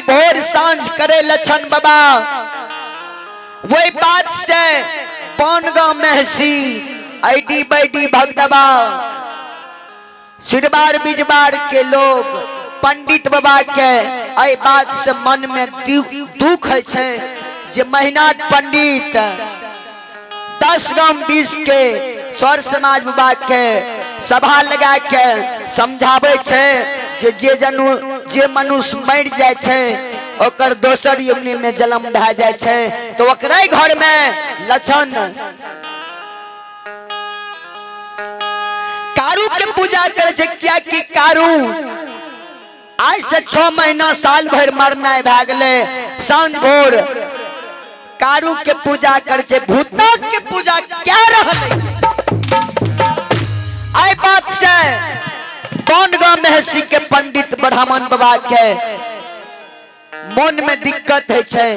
भोर सांझ करे लछन बाबा। वही बात से बनगांव महसी ऐडी बैडी भगदबा सिरबार बिजबार के लोग पंडित बाबा के आई बात से मन में दुख है जे मेहनत पंडित 10 गांव 20 के स्वर समाज बाबा के सभा लगा के समझावे छे जे मनुष्य मर जाए छे ओकर दोसर योनि में जन्म भा जाए छे तो ओकरे घर में लछन कारू के पूजा करे छे। क्या कि कारू आज से 6 महीना साल भर मरना भा गेले सांझ भोर कारू के पूजा करे छे। भूतनाथ के पूजा क्या रहले आई बात से बनगांव महसी के पंडित ब्राह्मण बाबा के मन में दिक्कत है छे।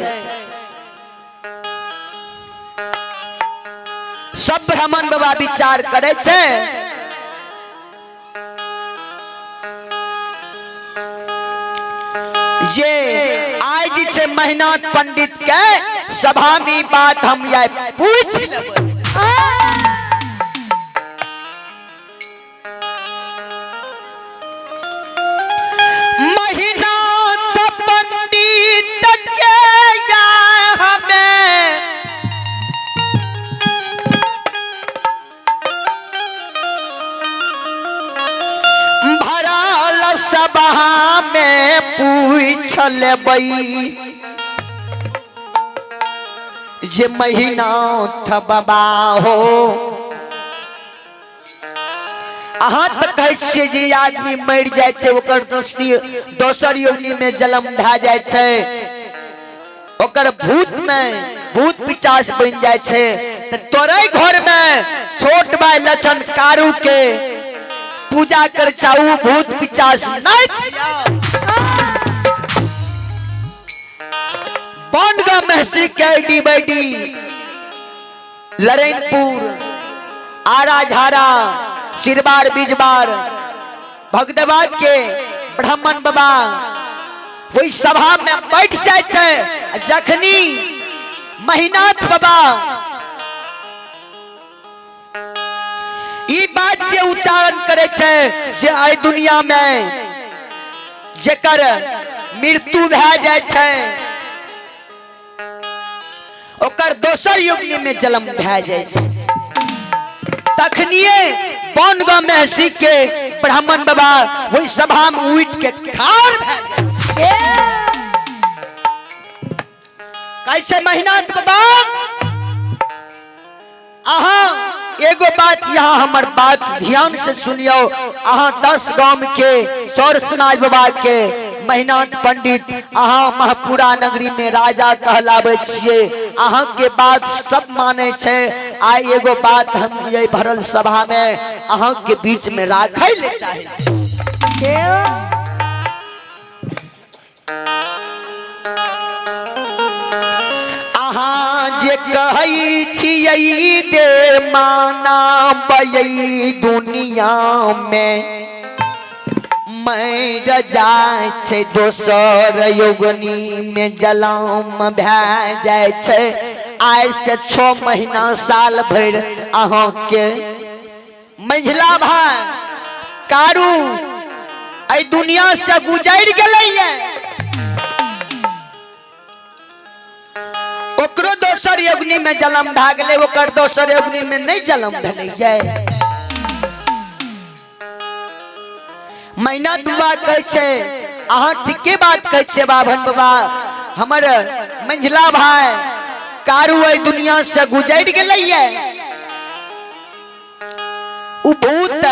सब ब्राह्मण बाबा विचार करे छे जे आज से मेहनत पंडित के सभा में बात हम ये पूछ लेबै। मेहनत पंडित के जाए हमें भरल सभा में पूछ लेबै जे मेहनत बाबा हो। अहाँ तो कहे छे जे आदमी मर जाए छे ओकर दोसर योनि में जन्म भा जाए छे ओकर भूत पिचास बन जाए छे तो तोरे घर में छोट भाई लछन कारू के पूजा कर चाहू भूत पिचास नहीं छिया। बनगांव महसी के ऐडी बैडी लरेनपुर आरा झारा सिरबार बिजबार भगदबा के ब्राह्मण बाबा वही सभा में बैठ जाए छे। जखनी मेहनत बाबा ई बात से उच्चारण करे छे जे आई दुनिया में जेकर मृत्यु भा जाए छे ओकर दोसर योनि में जन्म भा जाए छे। तखनिए बनगांव महसी के ब्राह्मण बाबा वही सभा में उठ के खार भा जाए कैसे मेहनत बाबा। अहाँ एगो बात यहाँ हमर बात ध्यान से सुनियो। अहाँ 10 गांव के सौर समाज बाबा के मेहनत पंडित अहाँ महपुरा नगरी में राजा कहलावे छिए। अहाँ के बात सब माने छे। आई एगो बात हम ये भरल सभा में अहाँ के बीच में राखै ले चाहे। अहाँ जे कहै छियै दे माना बयै दुनिया में मर जाए छे दोसर योगनी में जन्म भा जाए छे। आज से 6 महीना साल भर अहाँ के मंझला भाई कारू आई दुनिया से गुजर गेलै ओकरो दोसर योगनी में जन्म भा गेलै ओकर दोसर योगनी में नहीं जन्म भेलै। मेहनत बाबा कहे छे अहाँ ठीके बात कहे छे बाभन बाबा हमर मंझला भाई कारू आई दुनिया से गुजर गेलै उ भूत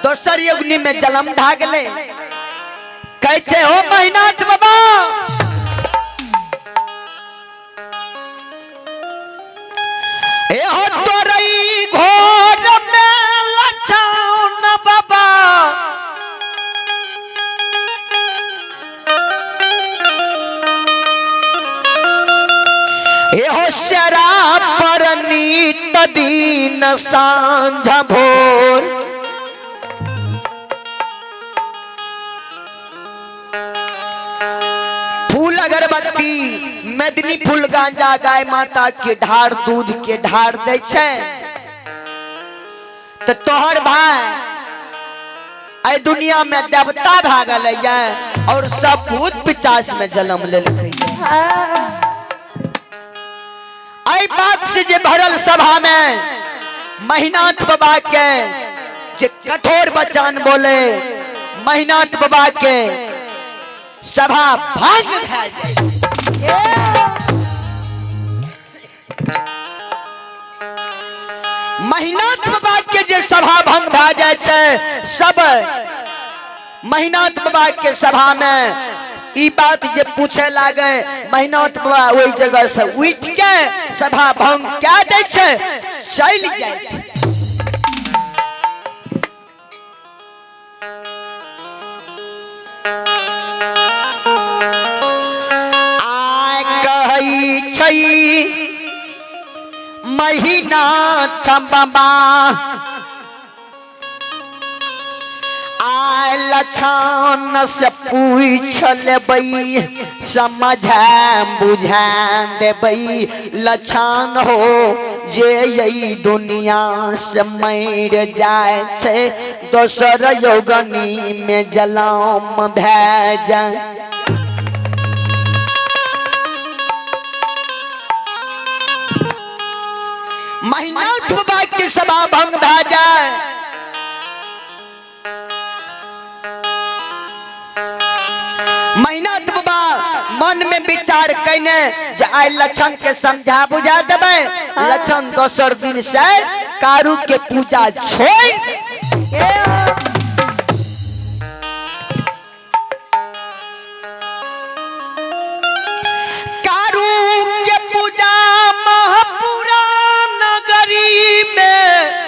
दोसर योगनी में जन्म भा गेलै। कहे छे हो मेहनत बाबा ए हो तोरई घोर में लछन बाबा ए हो शराब पर नीत दिन सांझ भोर अगरबत्ती मेदनी फूल गांजा गाय माता के ढार दूध के ढार दे छे तो तोहर भाई आई दुनिया में देवता भागल है और सब भूत पिचास में जन्म ले आई बात से जे भरल सभा में महीनाथ बाबा के जे कठोर वचन बोले महीनाथ बाबा के सभा भाग भए जाए। महीनाथ बाबा के जे सभा भंग भए जाए छे सब महीनाथ बाबा के सभा में ई बात जे पूछे लागे महीनाथ बाबा वही जगह से उठ के सभा भंग क्या दे छे चल जाए छे। महीनाथ बाबा आय लछन से पूछ लेबई समझ बुझा देबई लछन हो जे यही दुनिया से मर जाए छे दोसर योगनी में जलाम भे जाए। महीनाथ बाबा की सभा भंग भे जाए। महीनाथ बाबा मन में विचार कने जे आइ लछन के समझा बुझा देबे लछन दोसर दिन से कारू के पूजा छोड़ दे। कारू के पूजा महापुरा नगरी में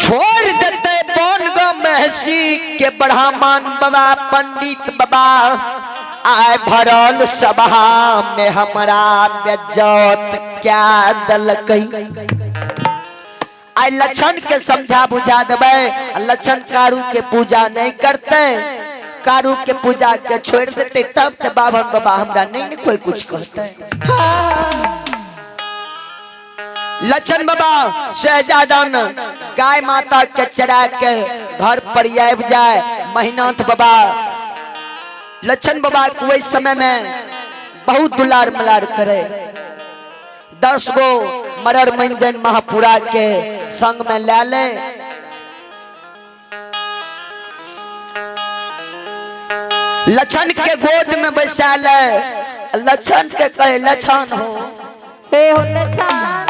छोड़ देते बनगा महसी के ब्राह्मण बाबा पंडित बाबा आय भरल सभा में हमरा बेज्जत क्या दलकई। आय लछन के समझा बुझा देबे लछन कारू के पूजा नहीं करते कारू के पूजा के छोड़ देते तब तो बाभन बाबा हमरा नहीं कोई कुछ कहते। लछन बाबा शहजादन गाय माता के चरा के घर पर आब जाए। महीनाथ बाबा लछन बाबा को वही समय में बहुत दुलार मलार करे 10 गो मरर मंजन महापुरा के संग में ले ले। लछन के गोद में बैसा ले लछन के कहे लछन हो हे हो लछन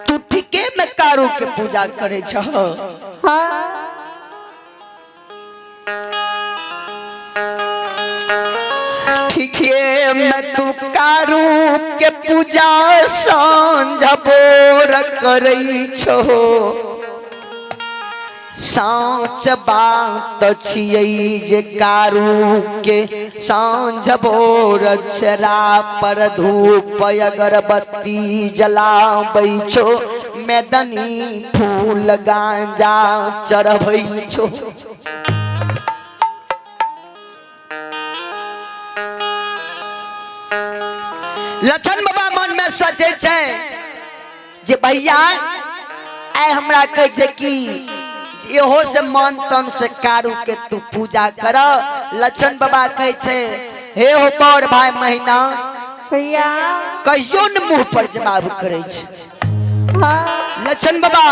तू ठीके में कारू के पूजा करे छ। ठीके में तू कारू के पूजा सांझ भोर करई छो साँच बात छियै जे कारू के सांझ भोर चरा पर धूप अगरबत्ती जलाबै छो मैदनी फूल गांजा चढ़बै छो। लछन बाबा मन में सोचे छे जे भैया आइ हमरा कहे छे कि एहो से मन तन से कारू के तू पूजा कर। लछन बाबा कहे छे हे हो बड़ भाई महीना भैया कहियो न मुंह पर जवाब करे छे। लछन बाबा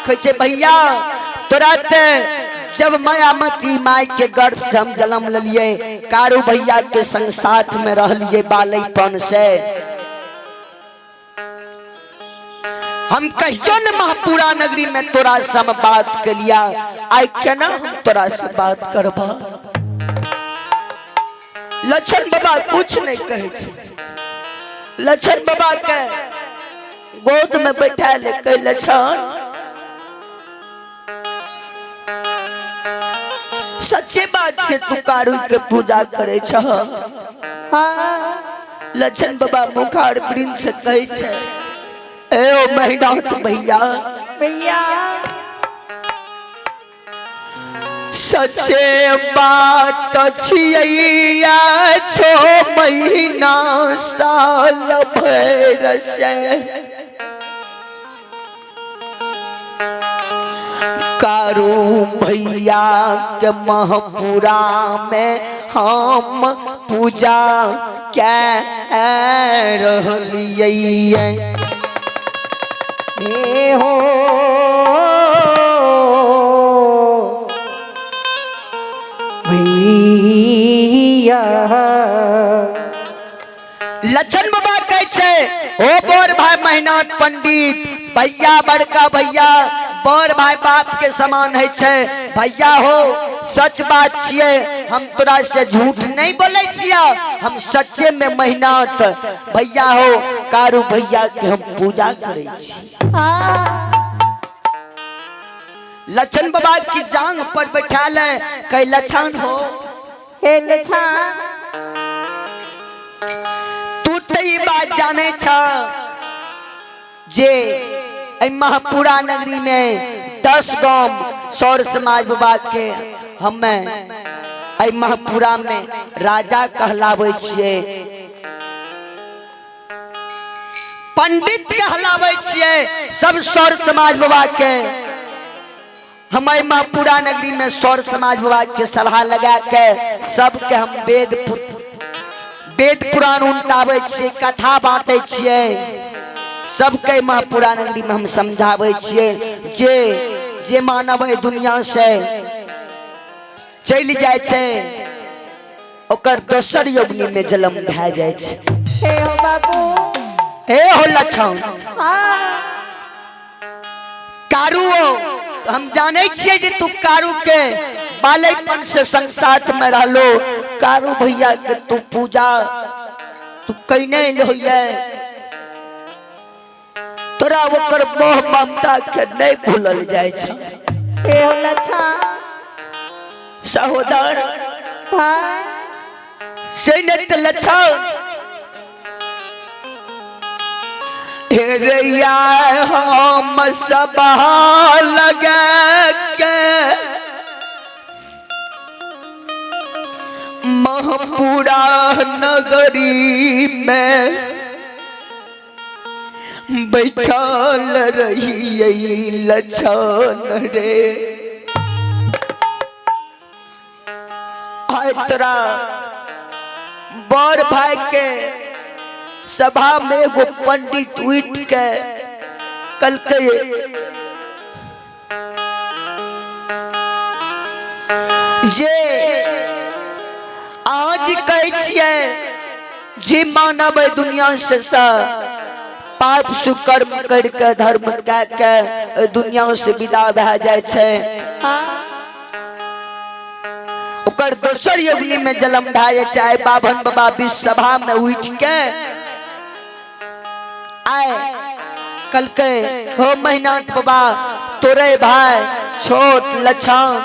कहे छे भैया तोरा ते जब मायामती माई के गर्भ से हम जन्म लिये कारू भैया के संग साथ में रहलिए बालैपन से हम कहियो न महापुरा नगरी में तोरा से हम बात कर लिया आई केना हम तोरा से बात करबा। लछन बाबा कुछ नहीं कहे छे। लछन बाबा के गोद में बैठा ले कहे लछन सच्चे बात से तू कारू के पूजा करे छ। लछन बाबा मुखार वृंद से कहे छे ए ओ महीनाथ भैया भैया सचे बात छिया 6 महीना साल भर से कारू भैया के महपुरा में हम पूजा क्या रहलिए हो भैया लक्षण बाबा कहे छे ओ बोर भाई मेहनत पंडित भैया बड़का भैया बोर भाई बाप के समान है छे भैया हो सच बात छिए हम तोरा से झूठ नहीं बोले छिया हम सच्चे में मेहनत भैया हो कारू भैया के हम पूजा करे छी लक्षण बाबा की जांग पर बैठा ले कई लक्षण हो हे लक्षण तू तई बात जाने छ जे महापुरा नगरी में 10 गांव सौर समाज बाबा के हमें महापुरा में राजा कहलावे छिए पंडित कहलावे छिए सब सौर समाज बाबा के हमारे महापुरा नगरी में सौर समाज बाबा के सभा लगा के सबके हम वेद पुराण उनटावे छिए कथा बांटे छिए सबके महापुरा नगरी में हम समझावे छिए जे जे मानव दुनिया से चल जाए छे ओकर दोसर योनि में जन्म भए जाए छे हे हो बाबू हे हो लक्षण कारू हम जाने छिए जे तू कारू के बालपन से संसार में रहलो कारू भैया के तू पूजा तू कइने होइए तोरा ओकर मोह ममता के नहीं भूलल जाए छे हे हो लक्षण सहोदर भाई सैनिक लक्षण हेरैया हम सब लगा के महापुरा नगरी में बैठल रही लक्षण रे आय तोरा बड़ भाई के सभा में एगो पंडित उठ के कल के जे आज कहे छिए जे मानव दुनिया से पाप सुकर्म करके धर्म कह के दुनिया से विदा भए जाए छे ओकर दोसर योनि में जन्म भए चाहे बाभन बाबा विश्व सभा में उठ के आए कल के हो मेहनत बाबा तोरे भाई छोट लक्षण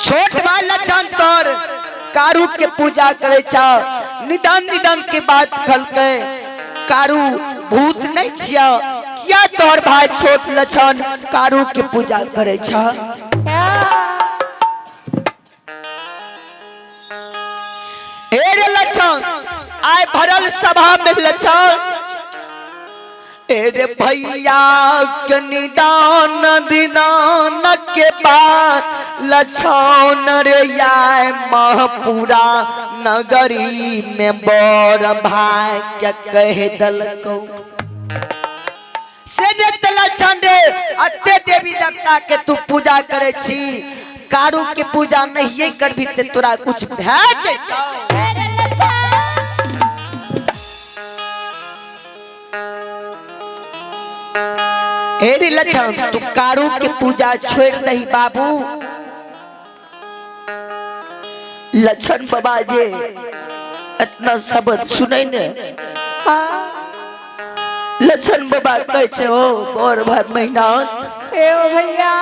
छोट भाई लक्षण तोर कारू के पूजा करे छ निदान निदान के बात कल के कारू भूत नहीं छिया किया तोर भाई छोट लक्षण कारू के पूजा करे छ रे लक्षण आय भरल सभा में लक्षण रे भैया के निदान दिनान के बाद लक्षण रे आय महापुरा नगरी में बड़ भाई के कह दलको से लक्षण रे अत्ते देवी देवता के तू पूजा करे छी कारू के पूजा नहीं करबी ते तोरा कुछ भए जेतौ हेरी लक्षण तू कारू के पूजा छोड़ दही बाबू लक्षण बाबा जे इतना शब्द सुने ने लक्षण बाबा कहे छे हो बड़ भाई मेहनत ए ओ भैया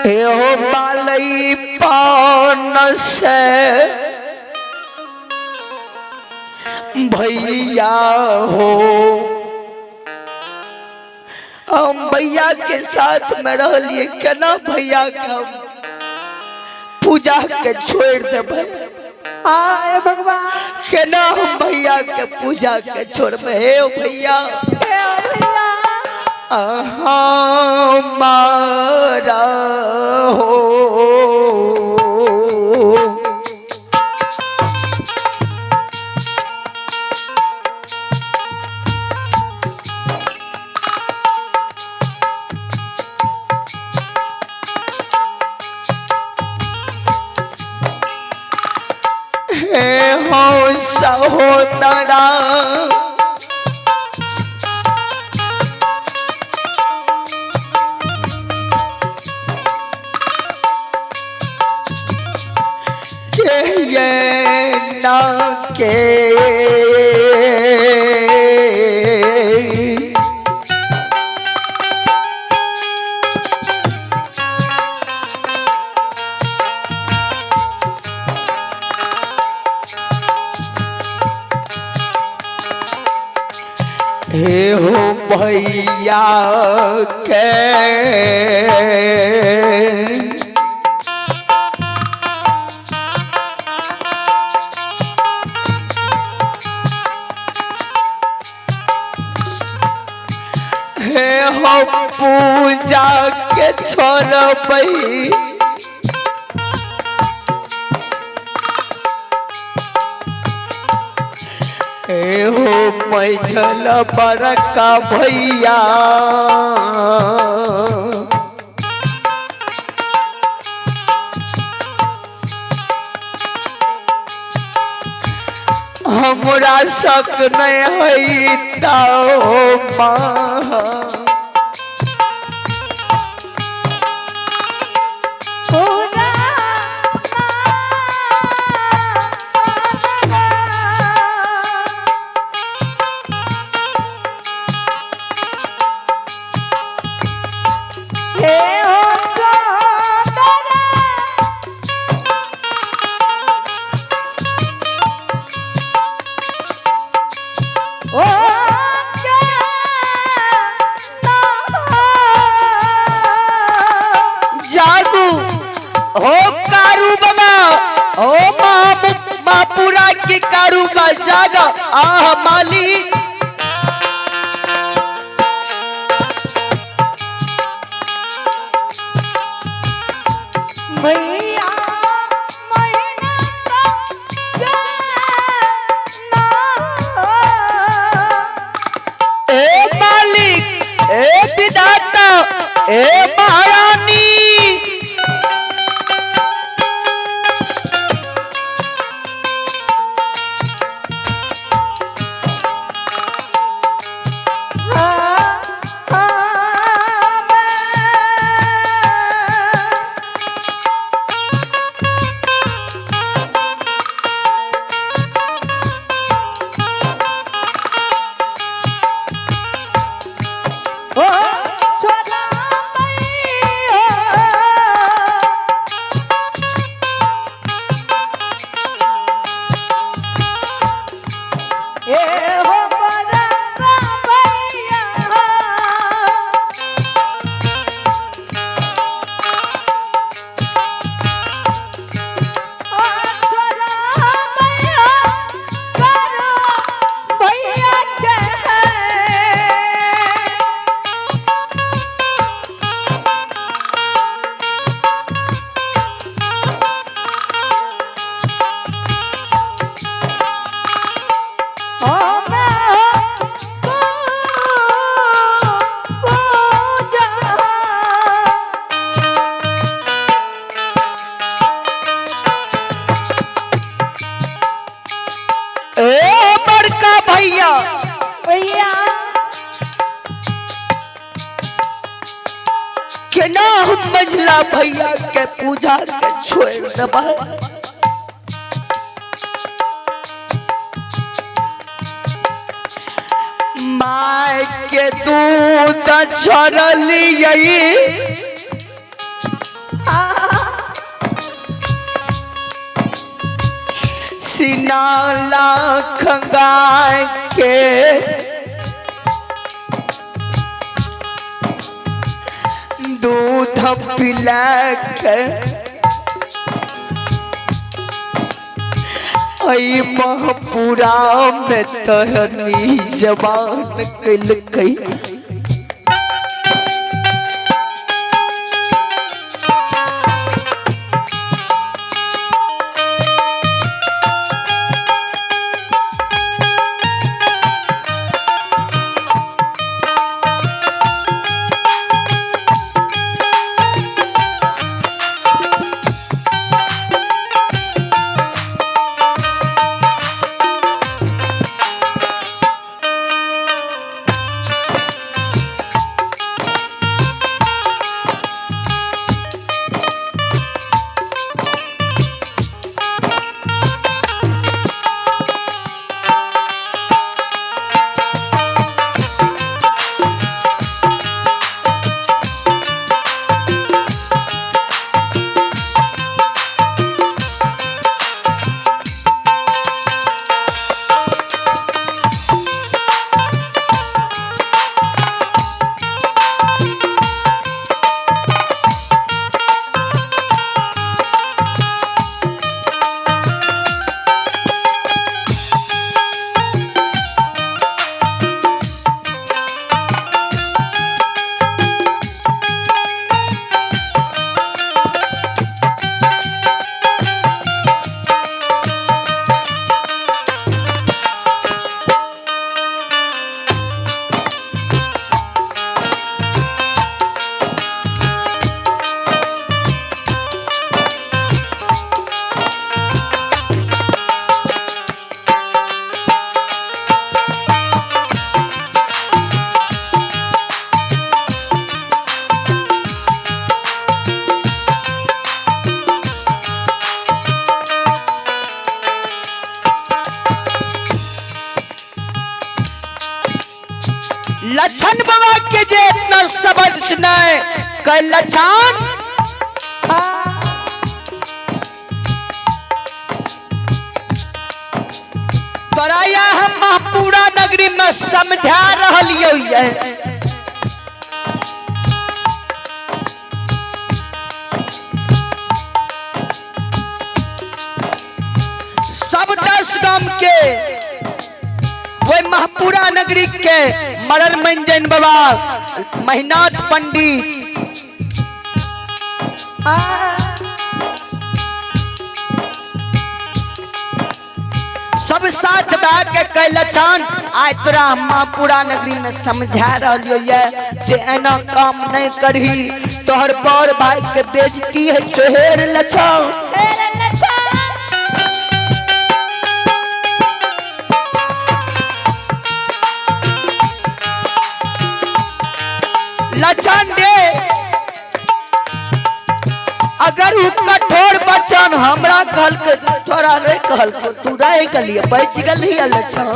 ए हो बालई पान से भैया हो भैया के साथ में रहलिए केना भैया के हम पूजा के छोड़ देबे। हाय भगवान केना हम भैया के पूजा के छोड़बे। हे भैया हे भैया हमारा हो हो सहोदरा के ये ना के हे हो भैया के हे हो पूजा के छोड़बै। हो मैथल बड़का भैया हमरा शक नहीं है ताओ माँ हो कारू बाबा हो मापुरा की कारू का जागा आह मालिक भैया ए मालिक ए विधाता ए महारानी भैया केना हम मंझला भैया के पूजा के छोड़ देबा। माय के दूध छोड़लिए सिनाला खंगाय के दूध पिला के आई महापुरा में तरनी जवान कलकई लक्षण बाबा के जे इतना शब्द सुनाए कई लक्षण तोराया हम महापुरा नगरी में समझा रहलियो है सब 10 गांव के वो महापुरा नगरी के मरर मंजन बाबा महिनाथ पंडित सब साथ बैठ के कैलछन आज तोरा महापुरा नगरी में समझा रहियो है जे एना काम नहीं करही तोहर बड़ भाई के बेइज्जती है चोहेर लछन लक्षण दे अगर उ कठोर बचन हमरा कहल के तोरा रे कहल को तू रह गलिए बच गली लक्षण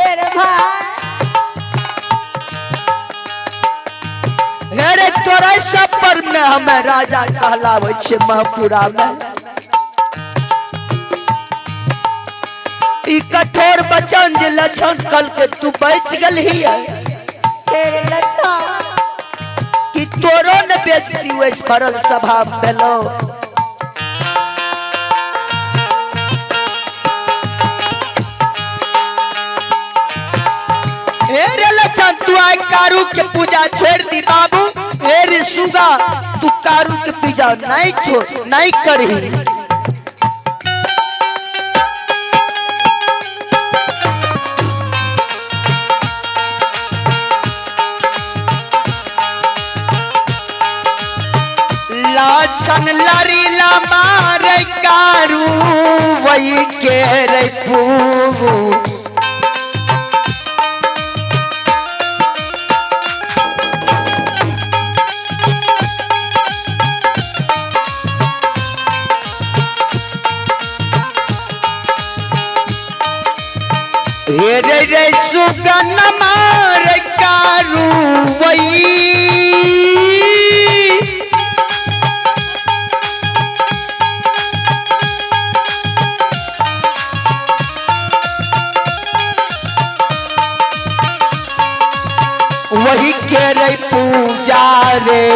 अरे भाई हेरे तोरा सब पर में हमें राजा कहलावे छे महापुरा में ई कठोर बचन जे लक्षण कल के तू बच गली है तेरे लक्षण कि तोरो न बेचती हुए भरल सभा बेलो हे रे लक्षण तू आए कारू के पूजा छोड़ दी बाबू हे रे सुगा तू कारू के पूजा नहीं छोड़ नहीं करही लाछन लरीला मारे कारू वही के रे पू हे रे रे सुगन मारे कारू वही वही के रे पूजा रे।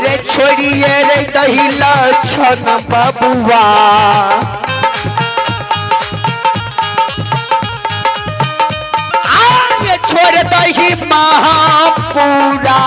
रे छोड़िए रे दहिला छन बबुआ, आगे छोड़ दही महापुरा।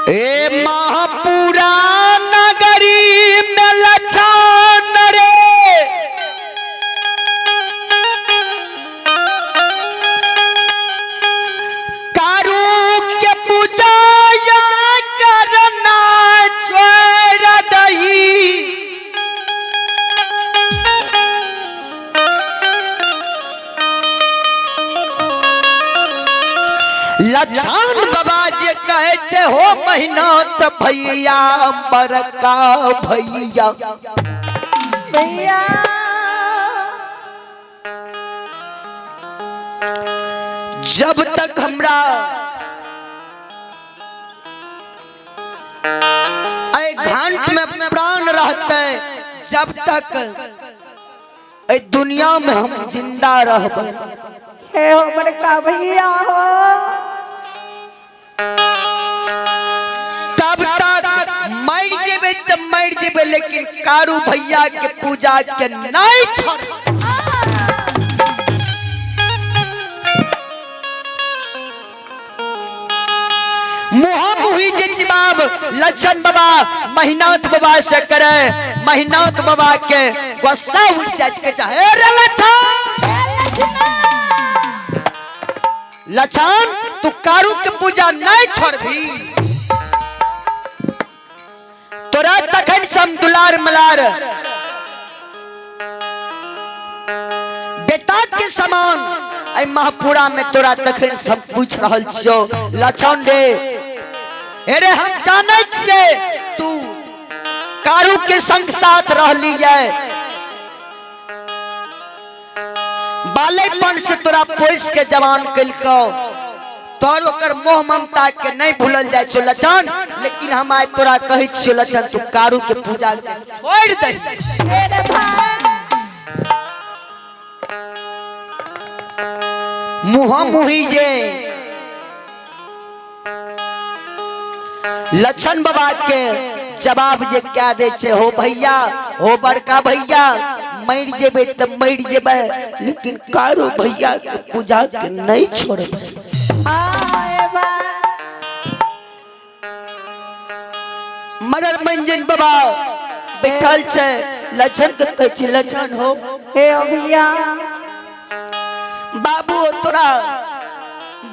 ए महापुरा नगरी में लछन रे, कारू के पूजा करना छोड़ दही। लछन बाबा जे कहे छे हो मेहनत भैया बड़का भैया। भैया जब तक हमरा ऐ घाट में प्राण रहते, जब तक ऐ दुनिया में हम जिंदा रहबे, हे हो बड़का भैया हो, तब तक मर जेबे तो मर जेबे, लेकिन कारू भैया के पूजा के नहीं छोड़। मुहामुही जे जवाब लछन बाबा महीनाथ बाबा से करे, महीनाथ बाबा के गुस्सा उठ जाए के चाहे रे लछन, लछन तू कारू के पूजा नहीं छोड़ भी, तोरा तखन सम दुलार मलार बेटा के समान ऐ महापुरा में तोरा तखन सब पूछ रहल छियो। लछन रे, अरे हम जाने छिए तू कारू के संग साथ रहली है, बालेपन से तोरा पोस के जवान कलको, तोर ओकर मोह ममता के नहीं भूलल जाय छो लछन। लेकिन हम आज तोरा कहि छियो लछन, तू कारू के पूजा के छोड़ दे। मेरे भाई मुहामुही जे लछन बाबा के जवाब जे क्या दे छे, हो भैया हो बड़का भैया मर जेबे तो मर जेबे, लेकिन कारू भैया के पूजा के नहीं छोड़बे। मगर मंजन बाबा बैठल छे, लछन के कहे छे लछन हो हे भैया बाबू तोरा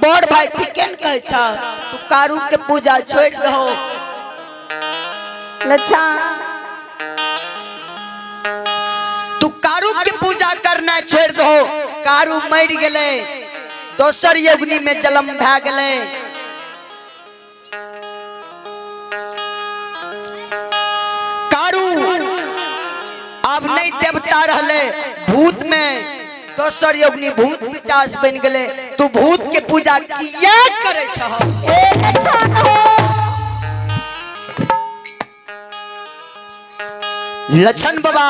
बड़ भाई ठीके न कहे छा, तू कारू के पूजा छोड़ दहो। लछन तू कारू के पूजा करना छोड़ दहो। कारू मर गेले, दोसर योगनी में जन्म भए गेले, कारू अब नहीं देवता रहले, भूत में दोसर योगनी भूत पिचास बन गेले। तू भूत के पूजा किया करे छह? लक्षण बाबा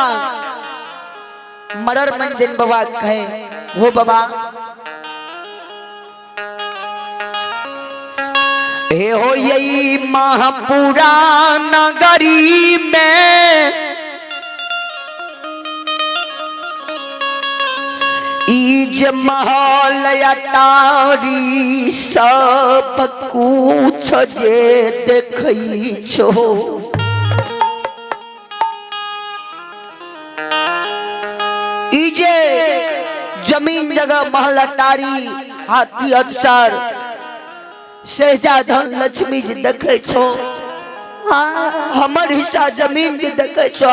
मरर मंजन बाबा कहे वो बाबा हे हो यही महापुरा नगरी में इज महल अटारी सब कुछ जे देखई छो इजे जमीन जगह महल अटारी हाथी अक्षर शहजादन लक्ष्मी जी देखे छो हमर हिस्सा जमीन जे देखे छो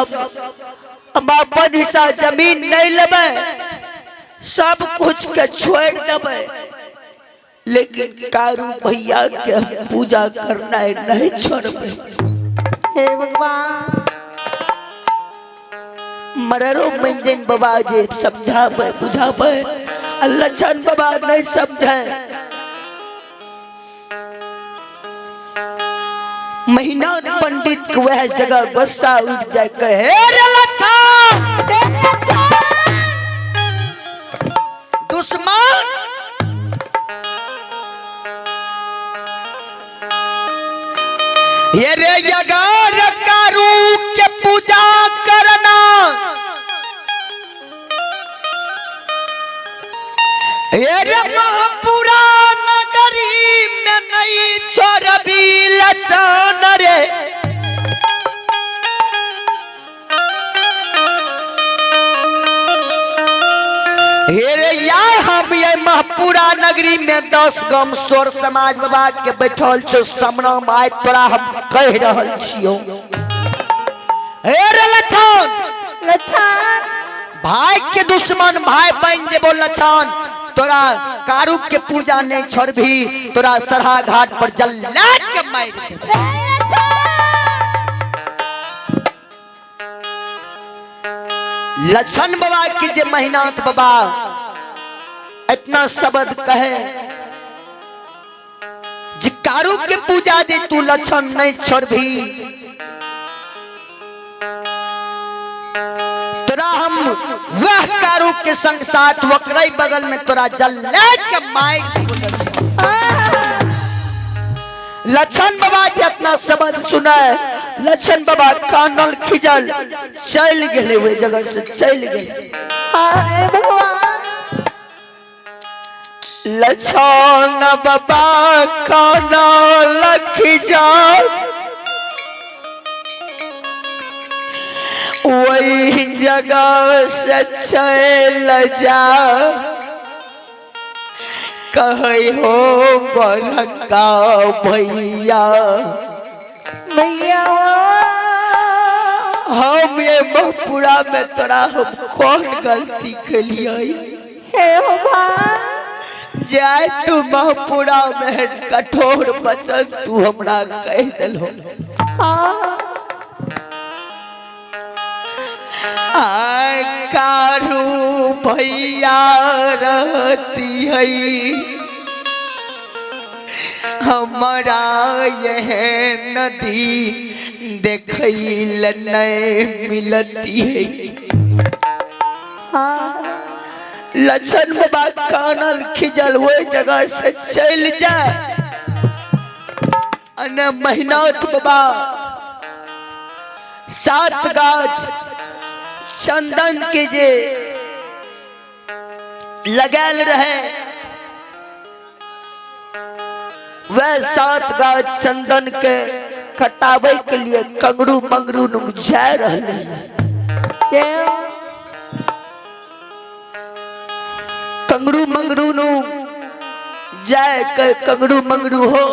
हम अपन हिस्सा जमीन नहीं लेबे सब कुछ के छोड़ देबे लेकिन कारू भैया के पूजा करना नहीं छोड़बे। हे भगवान मररो मंजन बाबा जे समझाबे बुझाबे लक्षण बाबा नहीं समझे महीना पंडित के वह जगह गुस्सा उठ जाए कहे रे दुश्मन ये रे यगार कारू के पूजा करना ये रे महापुरा नगरी में नहीं छोड़बी लक्षण रे हेरे या हम ये महापुरा नगरी में 10 गम सोर समाज बाबा के बैठल छो सामना माय तोरा हम कह रहल छियो हेरे लक्षण भाई के दुश्मन भाई बन जेबो लक्षण तोरा कारू के पूजा नहीं छोड़बी तोरा सरहा घाट पर जल्ला के मार देबो। लक्षण बाबा की जे महीनाथ बाबा इतना शब्द कहे जे कारू के पूजा दे तू लक्षण नहीं छोड़बी तोरा हम वह कारू के संग साथ वकरई बगल में तोरा जल्ला के मार देबो। लक्षण बाबा जी इतना शब्द सुना लक्षण बाबा कानल खिजल चल गए हुए जगह से चल गए। लक्षण बाबा कानल खिजल वही जगह से चल जा कहे हो बड़का भैया हम ये महापुरा में तोरा हम कौन गलती के लिए जाए तू महापुरा में कठोर वचन तू हमरा कह दिलो आय कारू भैया रहती है हमारा यह नदी देखैल नहीं मिलती है। लक्षण बाबा कानल खिजल हुए जगह से चल जाए अने महीनाथ बाबा 7 गाछ चंदन के जे लगल रहे वह 7 गाछ चंदन के कटावे के लिए कंगरू मंगरू नु जा रहले कंगरू मंगरू नु जाए के कंगरू मंगरू हो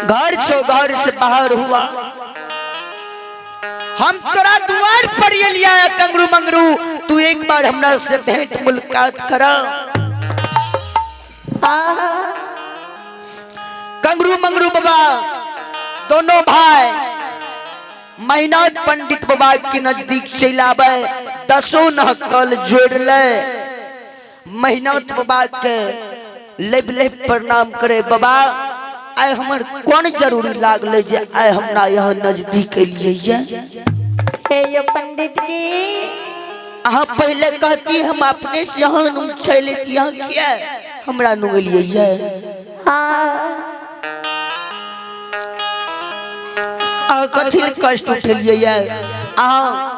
घर छो घर से बाहर हुआ हम तोरा द्वार पर ये लिया है कंगरू मंगरू तू एक बार हमरा से भेंट मुलाकात करा। कंगरू मंगरू बाबा दोनों भाई महीनाथ पंडित बाबा के नजदीक चलावे 10 नकल जोड़ ले महीनाथ बाबा के लेब लेब प्रणाम करे बाबा आय हमर कौन जरूरी लागले जे आय हमरा यहाँ नजदीक एलिए हे ये पंडित जी अहाँ पहले कहती हम अपने से यहाँ नुम चले यहाँ क्या हमरा नुम एलिए कथी कष्ट उठलिए अहाँ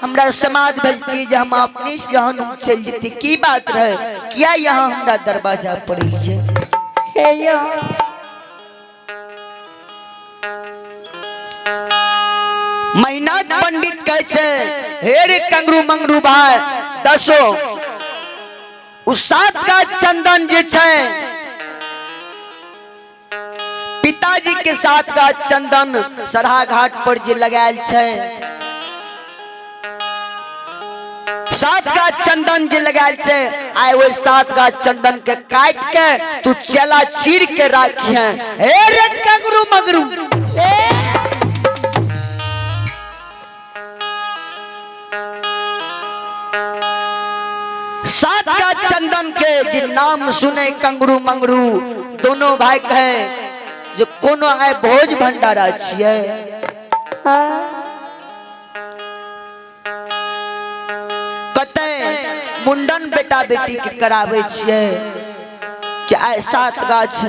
हमरा समाज भेजती जे हम अपने से यहाँ नुम चल जेती की बात रहे क्या यहाँ हमरा दरवाजा पर एलिए मेहनत पंडित कहे छे हे रे कंगरू मंगरू भाई दसो उस सात का चंदन जे छे पिताजी के साथ का चंदन सरहा घाट पर जे लगायल छे सात का चंदन जे लगायल छे आए वो सात का चंदन के काट के तू चला चीर के राखिए हे रे कंगरू मंगरू सात का चंदन के जे नाम सुने कंगरू मंगरू दोनों भाई कहे जो कोनो आए भोज भंडारा छिए कते मुंडन बेटा बेटी के करावे छिए कि आए सात गाछ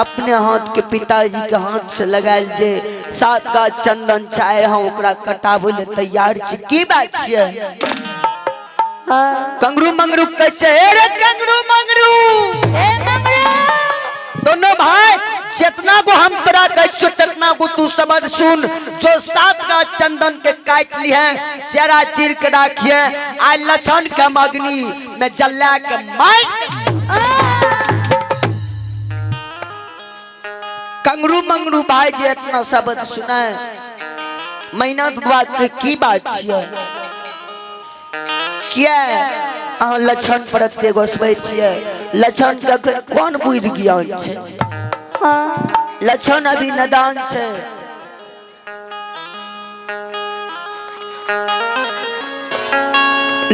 अपने हाथ के पिताजी के हाथ से लगायल जे सात गाछ चंदन चाहे हम ओकरा कटावे ले तैयार छी की बात छिए कंगरू मंगरू कहे रे कंगरू मंगरू दोनों भाई जितना को हम तोरा कह तितना को तू समझ सुन जो सात का चंदन के काट ली है चेहरा चीर के राखिए आ लछन के अग्नि में जला के मार कंगरू मंगरू भाई जे इतना शब्द सुना मेहनत बात के की बात छिए क्या अहाँ लक्षण परते गोसबै छिए लक्षण के कौन बुद्धि ज्ञान छे लक्षण अभी नदान छे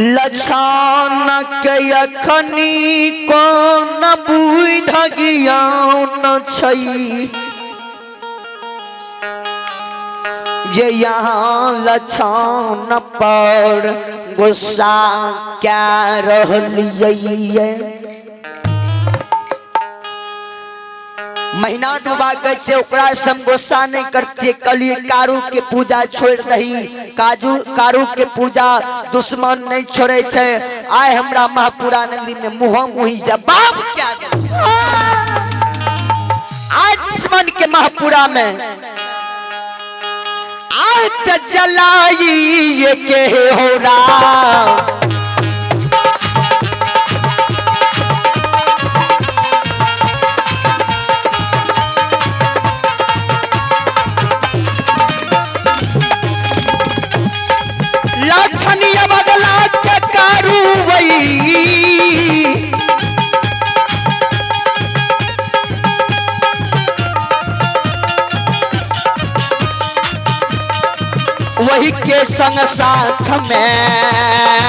लक्षण के अखनी कौन बुद्धि ज्ञान छै जे यहाँ लक्षण पर गुस्सा क्या रहलिए मेहनत बाबा कहे ओकरा से हम गुस्सा नहीं करते कलिए कारू के पूजा छोड़ दही कारू के पूजा दुश्मन नहीं छोड़े छे आय हमरा महापुरा नगरी में मुँह मुही जवाब क्या दे आज दुश्मन के महापुरा में आज जलाई ये के हो रहा लक्षणीय बदला के कारू वही के संग साथ में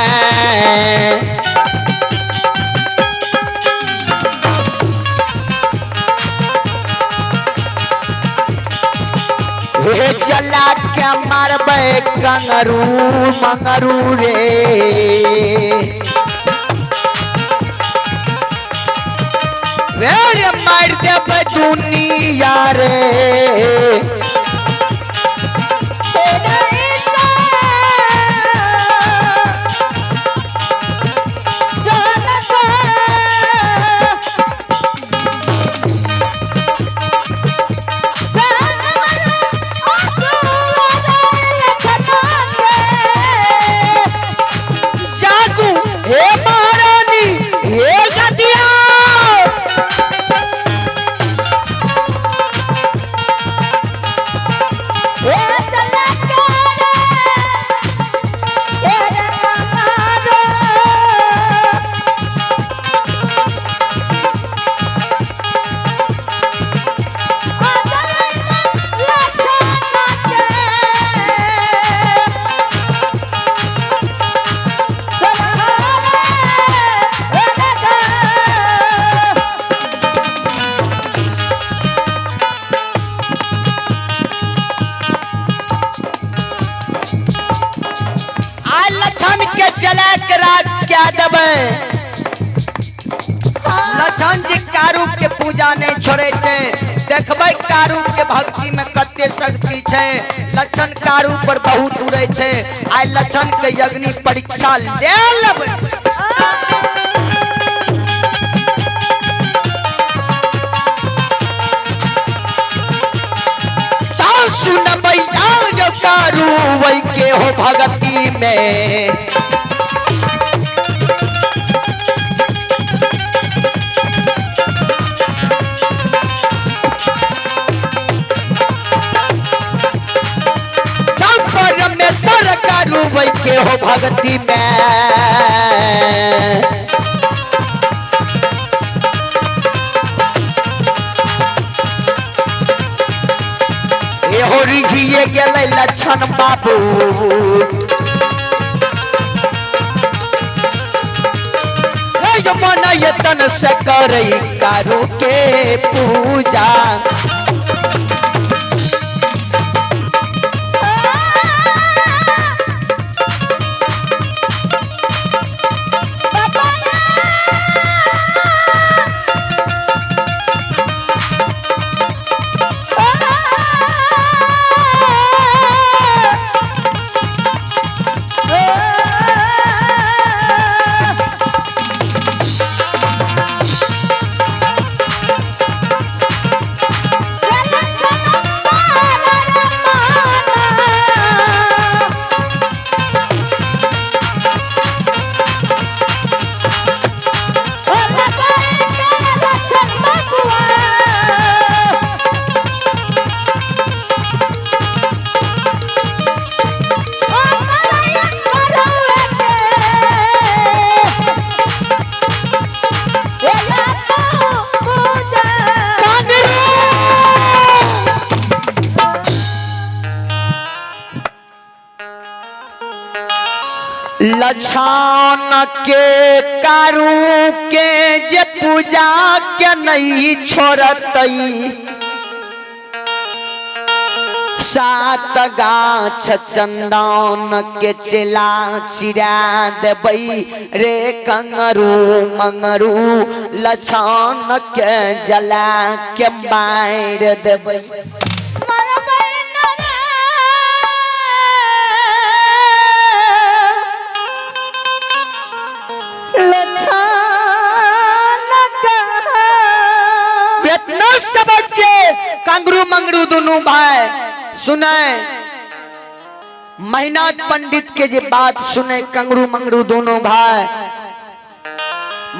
चला के मारबे कंगरू मंगरू रे मार देबे दुनिया रे छोड़े छे। देखबै कारू के भक्ति में कते शक्ति छे। लक्षण कारू पर बहुत उड़े छे। आइ लक्षण के अग्नि परीक्षा ले लेबै। सुनबै आज कारू वही के हो भगती में। परमेश्वर कारू वही के हो भगती में। हो रिझिए गेलै लक्षण बाबू। मन यतन से करे कारू के पूजा। लक्षण के कारू के जे पूजा के नहीं छोड़तई। सात गाछ चंदन के चला चिरा देबई रे कंगरू मंगरू। लक्षण के जला के मार देबई। कंगरू मंगरू दोनों भाई सुने। मेहनाथ पंडित के जे बात सुने कंगरू मंगरू दोनों भाई।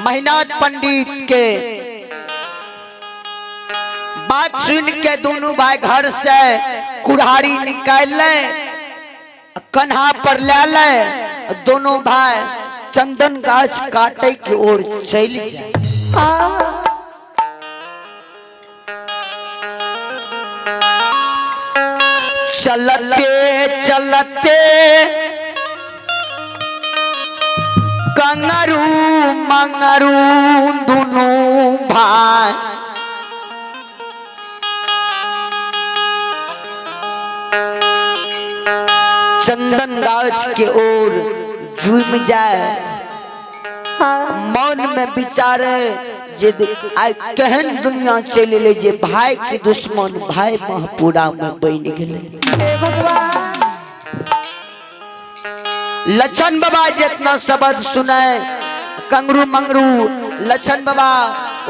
मेहनाथ पंडित के बात सुन के दोनों भाई घर से कुल्हाड़ी निकाल ले, कन्हा पर ले ले। दोनों भाई चंदन गाछ काटे की ओर चल जाए। चलते चलते कंगरू मंगरू दोनों भाई चंदन गाछ के ओर झूम जाए। मन में विचारे जे आई कहन दुनिया चले ले जे भाई के दुश्मन भाई महपुरा में बन गेले। लक्षण बाबा जितना शब्द सुने कंगरू मंगरू लक्षण बाबा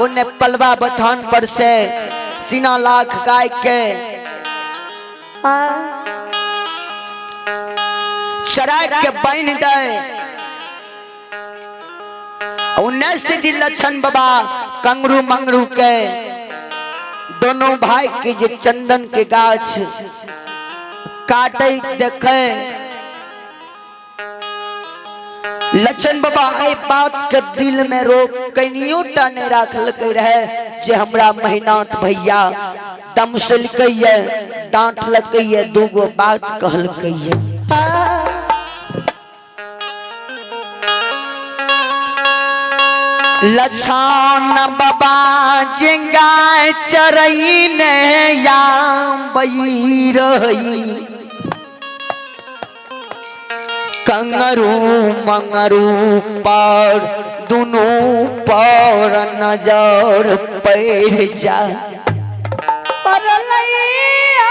उन्हें पलवा बथान पर से सीना लाख गाय के चरा के बन दे। उन्नीस से लक्षण बाबा कंगरू मंगरू के दोनों भाई के जे चंदन के गाछ काटे देखे। लक्षण बाबा ए बात के दिल में रोक कनियो टाने राखल के रहे जे हमरा मेहनाथ भैया दमसल कहिए डांट लकइए दूगो बात कहल कहिए। लक्षण बाबा जिंगाय चरई ने याम बई रही कंगरू मंगरू पर दोनों पर नजर पैर जा परलैया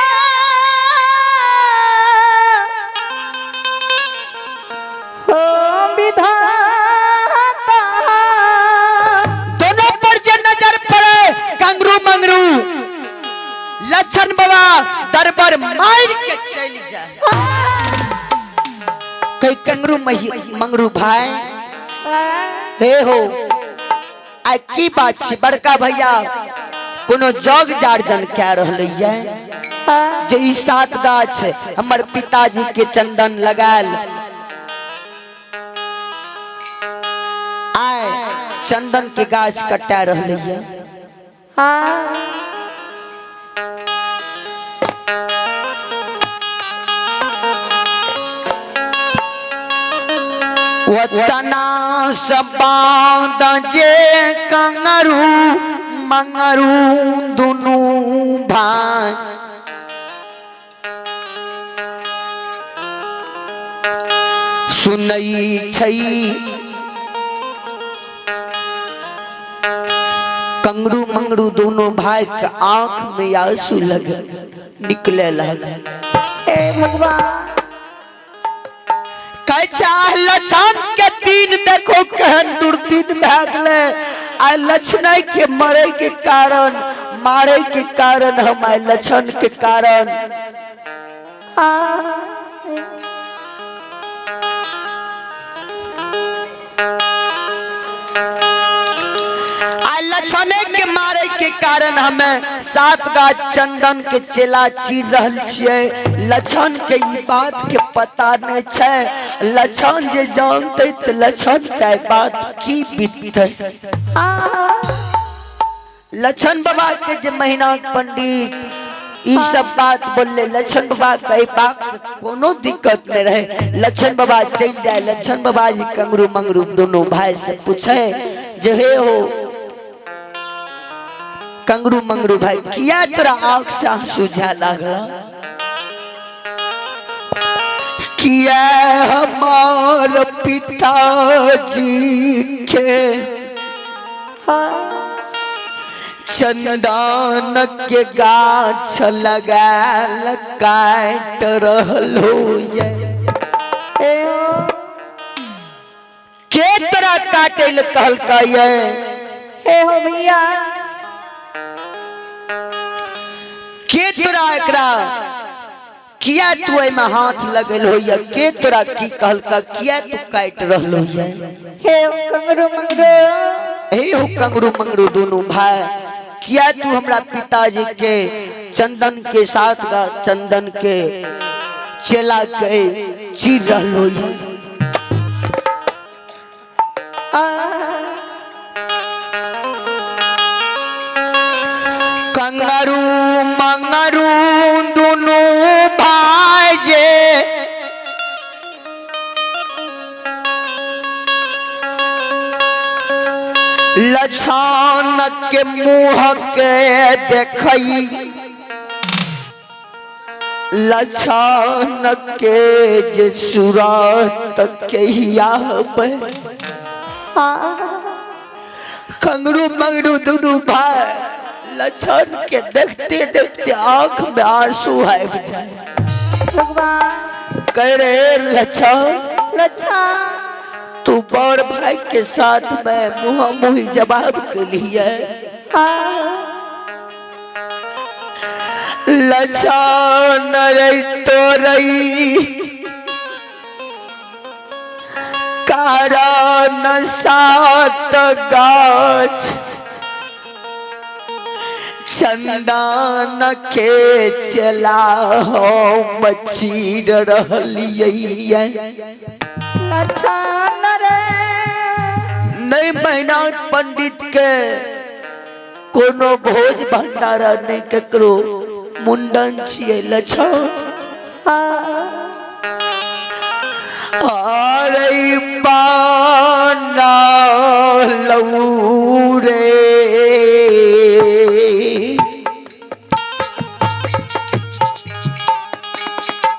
हो विधाता दोनों पर जे नजर पड़े कंगरू मंगरू लक्षण बाबा दरबार मार के चल जाए कई कंगरू मंगरू भाई हे हो आ की बात छै बड़का भैया कोनो जग जार्जन कह रहले ये जे ई 7 गाछ हमर पिताजी के चंदन लगाल आय चंदन के गाछ कटा रहले ये वतना सबाद जे कंगरू मंगरू दोनों भाई सुनई छई कंगरू मंगरू दोनों भाई के आंख में आंसू लगे निकले लगे हे भगवान लक्षण के दिन देखो कहन दुर्दिन भागले आ लक्षण के मरे के कारण मारे के कारण हम लक्षण के कारण लक्षण के मारे के कारण हमें 7 गाछ चंदन के चेला चीर रहल छियै लक्षण के ई बात के पता नहीं छै लक्षण जे जानते तो लक्षण के बात की बीतते लक्षण बाबा के जे महीना पंडित ई सब बात बोलले लक्षण बाबा के बात से कोनो दिक्कत नहीं रहे लक्षण बाबा चल जाए लक्षण बाबा जी कंगरू मंगरू दोनों भाई से पूछे जे हे हो कंगरू मंगरू भाई किया तोरा आंख से आंसू जा लागला किया हमार पिताजी के चंदन के गाछ लगाल काट रहलो ये के तोरा काटे ल कहलका ये हे हो भैया के तोरा एकरा किया तू एमे हाथ लगल हो या के तोरा की कहलका किया तू काट रहलो ये हे कंगरू मंगरू हे हो कंगरू मंगरू दोनों भाई किया तू हमरा पिताजी के चंदन के साथ का चंदन के चेला के चीर रहलो ये कंगरू मंगरू दोनों भाई जे लक्षण के मुँह के देखई लक्षण के जे सूरत के याबे कंगरू मंगरू दोनों भाई लक्षण के देखते देखते आंख में आंसू आब जाए भगवान कह रहे लक्षण तू बड़ भाई के साथ में मुँह मुही जवाब के लिए लक्षण रही तो रही कारण 7 गाछ चंदन के चला हो मचीर रहलिए लक्षण रे नहीं महीना पंडित के कोनो भोज भंडारा नहीं ककरो मुंडन छिए लक्षण अरे पाना लऊ